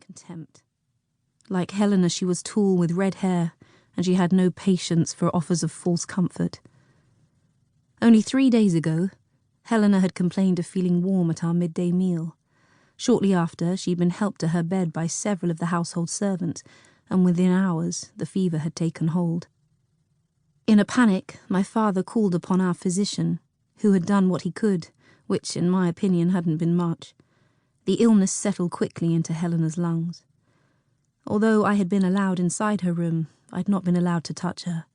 contempt. Like Helena, she was tall with red hair, and she had no patience for offers of false comfort. Only 3 days ago, Helena had complained of feeling warm at our midday meal. Shortly after, she'd been helped to her bed by several of the household servants, and within hours the fever had taken hold. In a panic, my father called upon our physician, who had done what he could, which, in my opinion, hadn't been much. The illness settled quickly into Helena's lungs. Although I had been allowed inside her room, I'd not been allowed to touch her.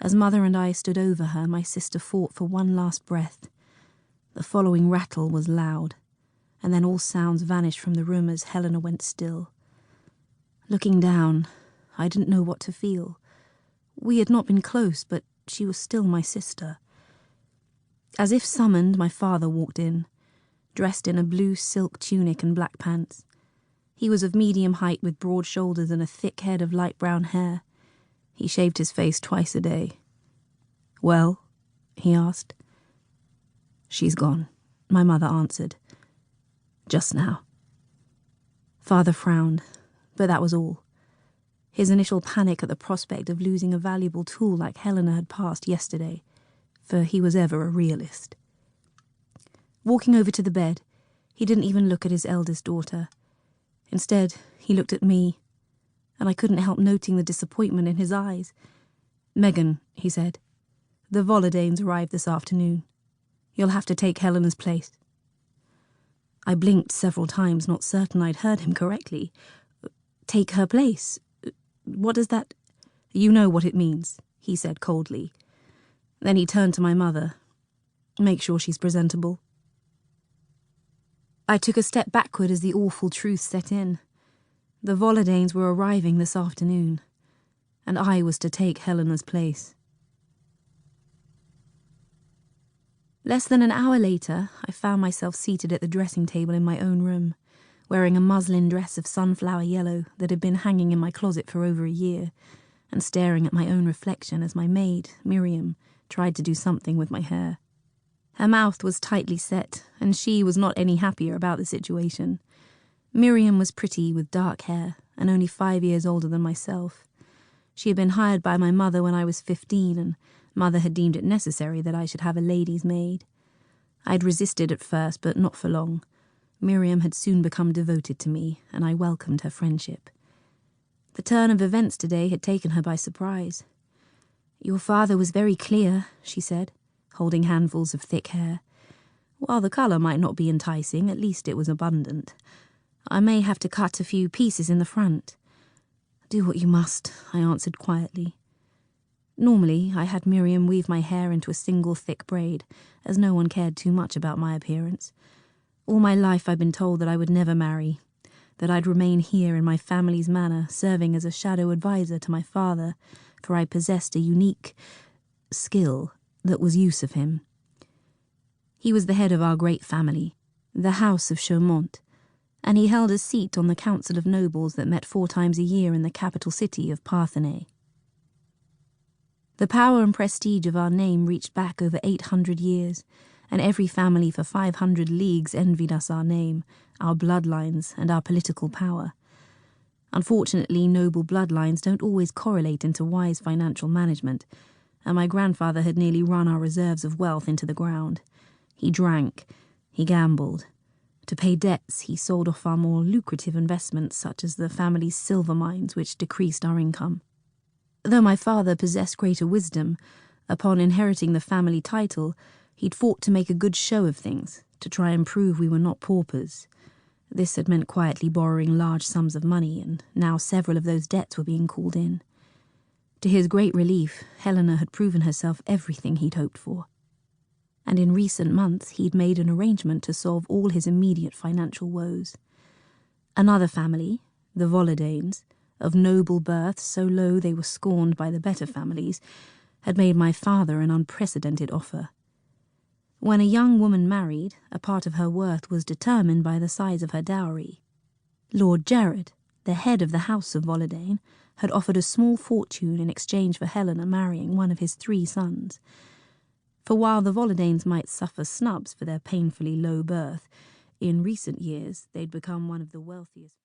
As Mother and I stood over her, my sister fought for one last breath. The following rattle was loud, and then all sounds vanished from the room as Helena went still. Looking down, I didn't know what to feel. We had not been close, but she was still my sister. As if summoned, my father walked in, dressed in a blue silk tunic and black pants. He was of medium height with broad shoulders and a thick head of light brown hair. He shaved his face twice a day. "Well?" he asked. "She's gone," my mother answered. "Just now." Father frowned, but that was all. His initial panic at the prospect of losing a valuable tool like Helena had passed yesterday, for he was ever a realist. Walking over to the bed, he didn't even look at his eldest daughter. Instead, he looked at me, and I couldn't help noting the disappointment in his eyes. "Megan," he said, "the Volodanes arrived this afternoon. You'll have to take Helena's place." I blinked several times, not certain I'd heard him correctly. "Take her place? What does that—" "You know what it means," he said coldly. Then he turned to my mother. "Make sure she's presentable." I took a step backward as the awful truth set in. The Volodanes were arriving this afternoon, and I was to take Helena's place. Less than an hour later, I found myself seated at the dressing table in my own room, wearing a muslin dress of sunflower yellow that had been hanging in my closet for over a year, and staring at my own reflection as my maid, Miriam, tried to do something with my hair. Her mouth was tightly set, and she was not any happier about the situation. Miriam was pretty with dark hair, and only 5 years older than myself. She had been hired by my mother when I was 15, and Mother had deemed it necessary that I should have a lady's maid. I'd resisted at first, but not for long. Miriam had soon become devoted to me, and I welcomed her friendship. The turn of events today had taken her by surprise. "Your father was very clear," she said, holding handfuls of thick hair. "While the colour might not be enticing, at least it was abundant. I may have to cut a few pieces in the front." "Do what you must," I answered quietly. Normally, I had Miriam weave my hair into a single thick braid, as no one cared too much about my appearance. All my life I'd been told that I would never marry, that I'd remain here in my family's manor, serving as a shadow advisor to my father, for I possessed a unique skill that was use of him. He was the head of our great family, the House of Chaumont, and he held a seat on the council of nobles that met 4 times a year in the capital city of Parthenay. The power and prestige of our name reached back over 800 years, and every family for 500 leagues envied us our name, our bloodlines, and our political power. Unfortunately, noble bloodlines don't always correlate into wise financial management, and my grandfather had nearly run our reserves of wealth into the ground. He drank, he gambled. To pay debts, he sold off our more lucrative investments, such as the family's silver mines, which decreased our income. Though my father possessed greater wisdom, upon inheriting the family title, he'd fought to make a good show of things, to try and prove we were not paupers. This had meant quietly borrowing large sums of money, and now several of those debts were being called in. To his great relief, Helena had proven herself everything he'd hoped for. And in recent months, he'd made an arrangement to solve all his immediate financial woes. Another family, the Volodanes, of noble birth so low they were scorned by the better families, had made my father an unprecedented offer. When a young woman married, a part of her worth was determined by the size of her dowry. Lord Jagged, the head of the House of Volodane, had offered a small fortune in exchange for Helena marrying one of his 3 sons. For while the Volodanes might suffer snubs for their painfully low birth, in recent years they'd become one of the wealthiest